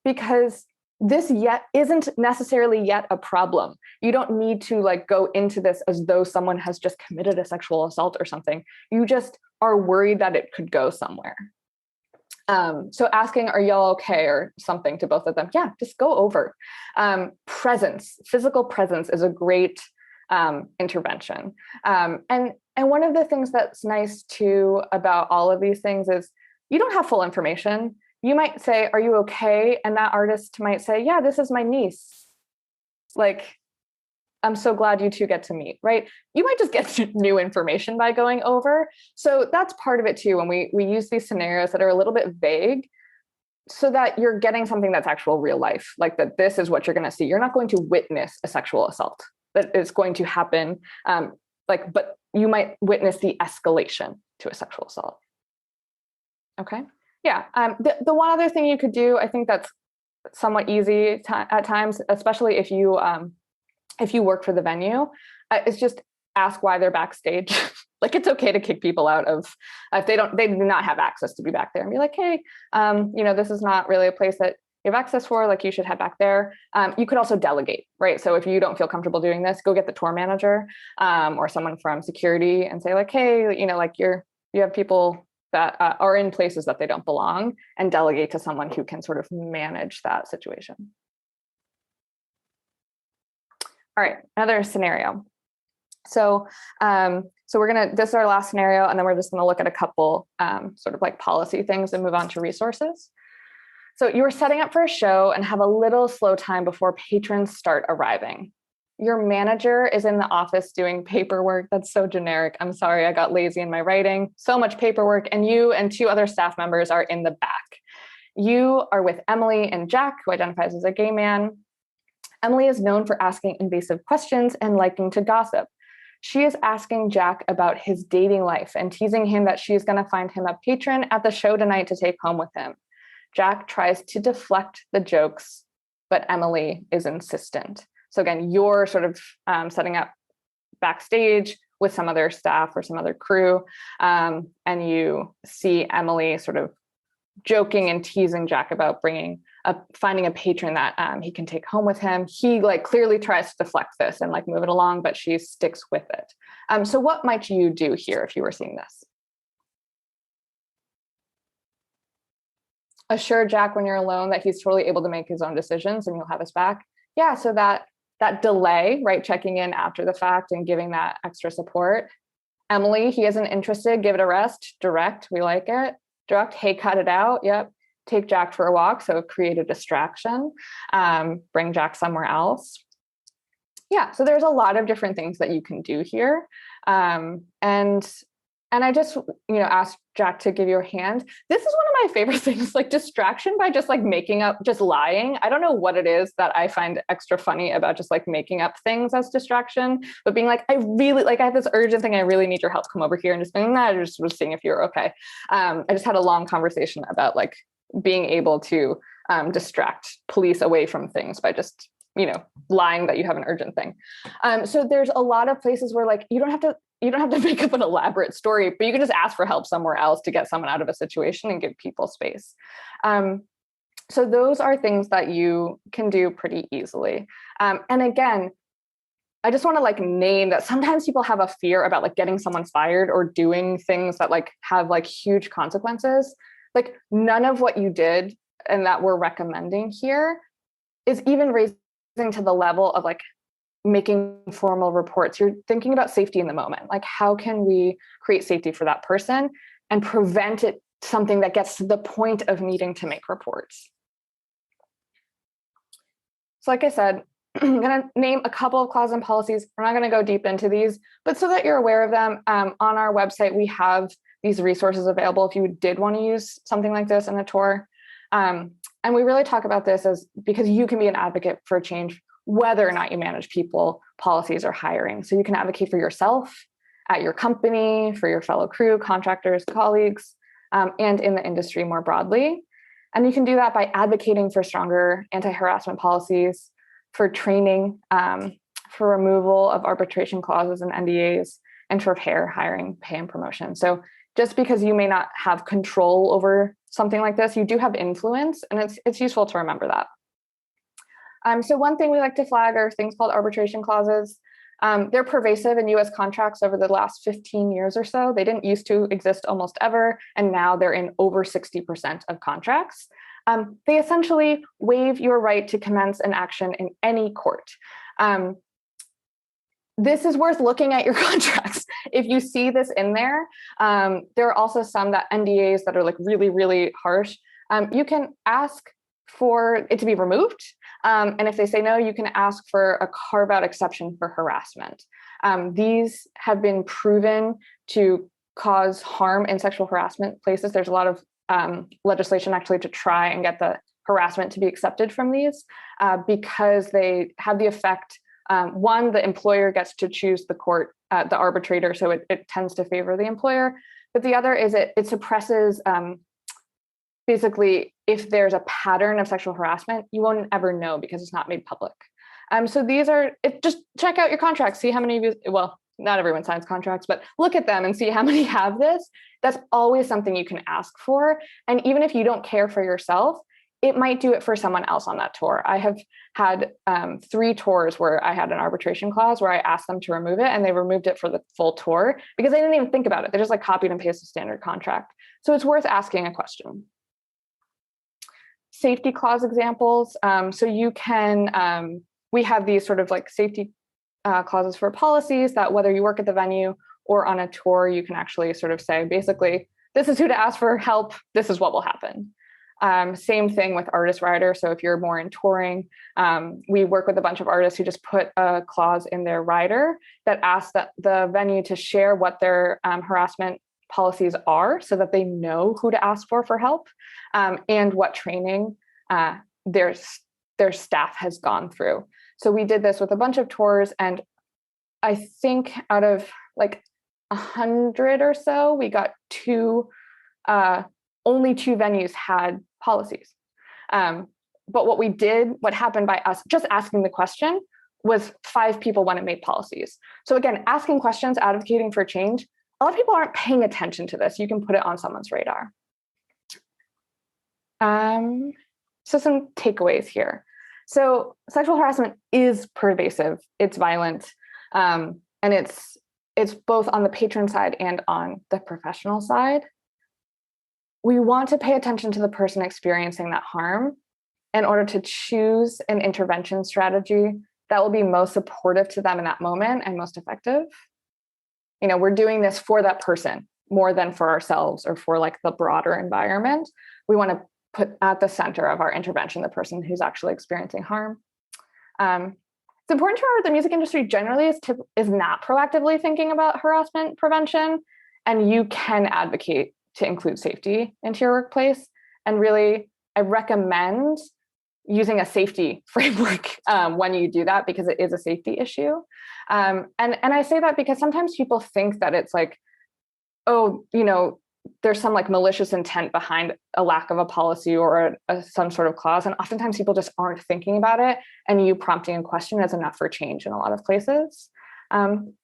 because this isn't necessarily yet a problem. You don't need to like go into this as though someone has just committed a sexual assault or something. You just are worried that it could go somewhere. So asking, are y'all okay, or something to both of them. Yeah, just go over. Physical presence is a great intervention. And one of the things that's nice too about all of these things is you don't have full information. You might say, are you okay? And that artist might say, yeah, this is my niece. Like, I'm so glad you two get to meet, right? You might just get new information by going over. So that's part of it too, when we use these scenarios that are a little bit vague, so that you're getting something that's actual real life, like that this is what you're going to see. You're not going to witness a sexual assault that is going to happen, but you might witness the escalation to a sexual assault. Okay. Yeah. The one other thing you could do, I think that's somewhat easy at times, especially if you work for the venue, is just ask why they're backstage. Like it's okay to kick people out of, if they do not have access to be back there, and be like, hey, this is not really a place that you have access for, like you should head back there. You could also delegate, right? So if you don't feel comfortable doing this, go get the tour manager or someone from security and say like, hey, you have people that are in places that they don't belong, and delegate to someone who can sort of manage that situation. All right, another scenario. So this is our last scenario, and then we're just gonna look at a couple sort of like policy things and move on to resources. So you were setting up for a show and have a little slow time before patrons start arriving. Your manager is in the office doing paperwork. That's so generic. I'm sorry, I got lazy in my writing. So much paperwork, and you and two other staff members are in the back. You are with Emily and Jack, who identifies as a gay man. Emily is known for asking invasive questions and liking to gossip. She is asking Jack about his dating life and teasing him that she's going to find him a patron at the show tonight to take home with him. Jack tries to deflect the jokes, but Emily is insistent. So again, you're sort of setting up backstage with some other staff or some other crew, and you see Emily sort of joking and teasing Jack about finding a patron that he can take home with him. He like clearly tries to deflect this and like move it along, but she sticks with it. So what might you do here if you were seeing this? Assure Jack when you're alone that he's totally able to make his own decisions and you'll have his back. Yeah, so that delay, right? Checking in after the fact and giving that extra support. Emily, he isn't interested, give it a rest, direct, we like it. Direct, hey, cut it out. Yep. Take Jack for a walk. So create a distraction, bring Jack somewhere else. Yeah, so there's a lot of different things that you can do here. And I just, asked Jack to give you a hand. This is one of my favorite things, like distraction by just like making up, just lying. I don't know what it is that I find extra funny about just like making up things as distraction, but being like, I have this urgent thing. I really need your help. Come over here, and just being, I just was seeing if you're okay. I just had a long conversation about like being able to distract police away from things by just lying that you have an urgent thing. So there's a lot of places where like you don't have to make up an elaborate story, but you can just ask for help somewhere else to get someone out of a situation and give people space. So those are things that you can do pretty easily. And again, I just want to like name that sometimes people have a fear about like getting someone fired or doing things that like have like huge consequences. Like none of what you did and that we're recommending here is even raising to the level of like making formal reports. You're thinking about safety in the moment. Like, how can we create safety for that person and prevent it something that gets to the point of needing to make reports? So like I said, I'm going to name a couple of clauses and policies. We're not going to go deep into these, but so that you're aware of them, on our website, we have these resources available if you did want to use something like this in a tour. And we really talk about this as because you can be an advocate for change, whether or not you manage people, policies, or hiring. So you can advocate for yourself at your company, for your fellow crew, contractors, colleagues, and in the industry more broadly. And you can do that by advocating for stronger anti-harassment policies, for training, for removal of arbitration clauses and NDAs, and for fair hiring, pay, and promotion. So just because you may not have control over something like this, you do have influence, and it's useful to remember that. So one thing we like to flag are things called arbitration clauses. They're pervasive in US contracts over the last 15 years or so. They didn't used to exist almost ever, and now they're in over 60% of contracts. They essentially waive your right to commence an action in any court. This is worth looking at your contracts. If you see this in there, there are also some that NDAs that are like really, really harsh. You can ask for it to be removed. And if they say no, you can ask for a carve-out exception for harassment. These have been proven to cause harm in sexual harassment places. There's a lot of legislation actually to try and get the harassment to be accepted from these because they have the effect. One, the employer gets to choose the court, the arbitrator, so it tends to favor the employer. But the other is it suppresses, basically, if there's a pattern of sexual harassment, you won't ever know because it's not made public. So these are, just check out your contracts, see how many of you, well, not everyone signs contracts, but look at them and see how many have this. That's always something you can ask for. And even if you don't care for yourself, it might do it for someone else on that tour. I have had 3 tours where I had an arbitration clause where I asked them to remove it, and they removed it for the full tour because they didn't even think about it. They just like copied and pasted standard contract. So it's worth asking a question. Safety clause examples. So you can, we have these sort of like safety clauses for policies that whether you work at the venue or on a tour, you can actually sort of say, basically, this is who to ask for help. This is what will happen. Same thing with artist rider. So if you're more in touring, we work with a bunch of artists who just put a clause in their rider that asks that the venue to share what their harassment policies are so that they know who to ask for help, and what training their staff has gone through. So we did this with a bunch of tours, and I think out of like 100 or so, we got only 2 venues had policies. But what happened by us just asking the question was 5 people went and made policies. So again, asking questions, advocating for change, a lot of people aren't paying attention to this. You can put it on someone's radar. So some takeaways here. So sexual harassment is pervasive, it's violent, and it's both on the patron side and on the professional side. We want to pay attention to the person experiencing that harm in order to choose an intervention strategy that will be most supportive to them in that moment and most effective. We're doing this for that person. more than for ourselves or for like the broader environment. We want to put at the center of our intervention the person who's actually experiencing harm. It's important to remember the music industry generally is not proactively thinking about harassment prevention, and you can advocate to include safety into your workplace. And really, I recommend using a safety framework when you do that, because it is a safety issue. And I say that because sometimes people think that it's like, oh, there's some like malicious intent behind a lack of a policy or some sort of clause. And oftentimes people just aren't thinking about it. And you prompting a question is enough for change in a lot of places. And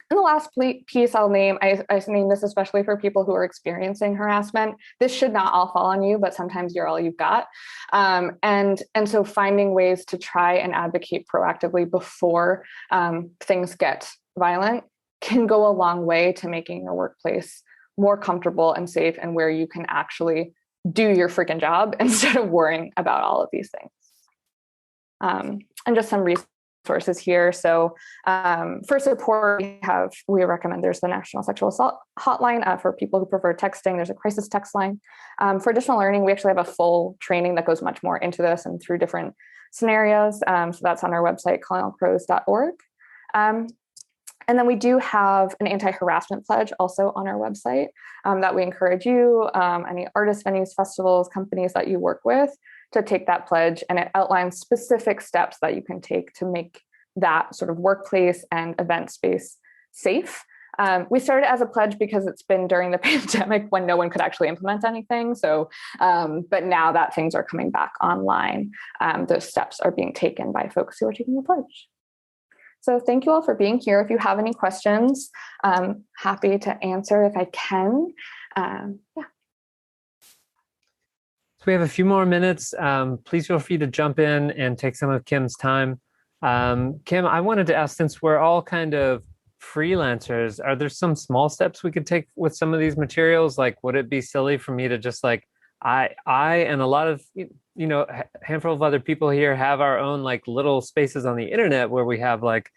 the last piece I'll name, I name this especially for people who are experiencing harassment. This should not all fall on you, but sometimes you're all you've got. And so finding ways to try and advocate proactively before things get violent can go a long way to making your workplace more comfortable and safe, and where you can actually do your freaking job instead of worrying about all of these things. And just some resources here. So for support, we recommend there's the National Sexual Assault Hotline for people who prefer texting. There's a crisis text line. For additional learning, we actually have a full training that goes much more into this and through different scenarios. So that's on our website, callingallpros.org. And then we do have an anti-harassment pledge also on our website that we encourage you, any artists, venues, festivals, companies that you work with, to take that pledge. And it outlines specific steps that you can take to make that sort of workplace and event space safe. We started as a pledge because it's been during the pandemic when no one could actually implement anything. So, but now that things are coming back online, those steps are being taken by folks who are taking the pledge. So thank you all for being here. If you have any questions, happy to answer if I can. Yeah. So we have a few more minutes. Please feel free to jump in and take some of Kim's time. Kim, I wanted to ask, since we're all kind of freelancers, are there some small steps we could take with some of these materials? Like, would it be silly for me to just like, I and a lot of, a handful of other people here have our own like little spaces on the internet where we have like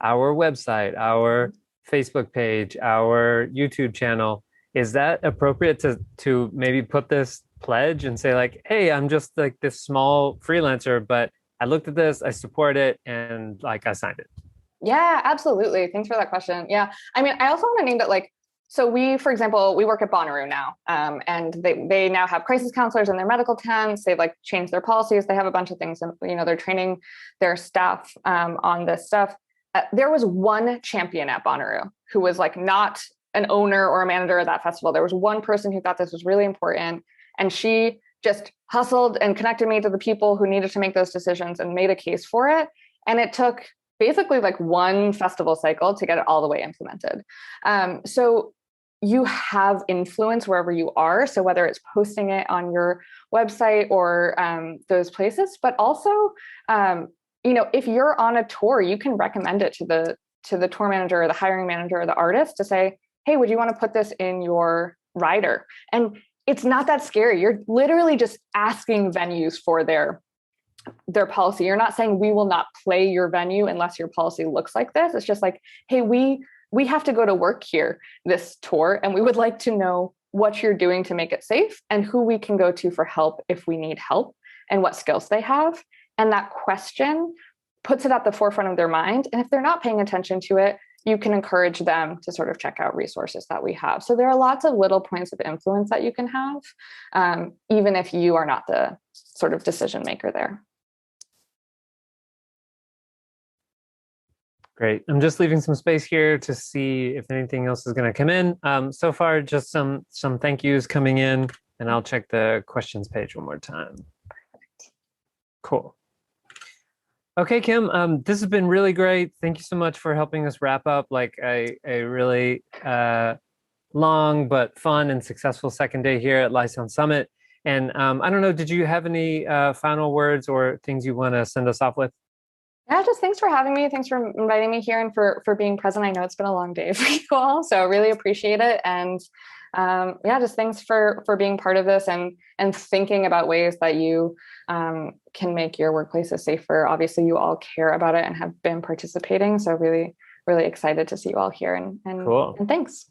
our website, our Facebook page, our YouTube channel. Is that appropriate to maybe put this pledge and say like, hey, I'm just like this small freelancer, but I looked at this, I support it, and like I signed it? Yeah, absolutely. Thanks for that question. Yeah. I mean, I also want to name that like, so we, for example, we work at Bonnaroo now, and they now have crisis counselors in their medical tents. They've like changed their policies. They have a bunch of things, and they're training their staff on this stuff. There was one champion at Bonnaroo who was like not an owner or a manager of that festival. There was one person who thought this was really important, and she just hustled and connected me to the people who needed to make those decisions and made a case for it. And it took basically like one festival cycle to get it all the way implemented. So you have influence wherever you are. So whether it's posting it on your website or those places, but also, if you're on a tour, you can recommend it to the tour manager or the hiring manager or the artist to say, hey, would you want to put this in your rider? And it's not that scary. You're literally just asking venues for their policy. You're not saying we will not play your venue unless your policy looks like this. It's just like, hey, we have to go to work here this tour, and we would like to know what you're doing to make it safe and who we can go to for help if we need help and what skills they have. And that question puts it at the forefront of their mind. And if they're not paying attention to it, you can encourage them to sort of check out resources that we have. So there are lots of little points of influence that you can have, even if you are not the sort of decision maker there. Great. I'm just leaving some space here to see if anything else is going to come in. So far, just some thank yous coming in, and I'll check the questions page one more time. Cool. Okay, Kim, this has been really great. Thank you so much for helping us wrap up like a really long but fun and successful second day here at Lysound Summit. And I don't know, did you have any final words or things you want to send us off with? Yeah, just thanks for having me. Thanks for inviting me here and for being present. I know it's been a long day for you all, so really appreciate it. And just thanks for being part of this and thinking about ways that you can make your workplaces safer. Obviously, you all care about it and have been participating. So really, really excited to see you all here. And cool. And thanks.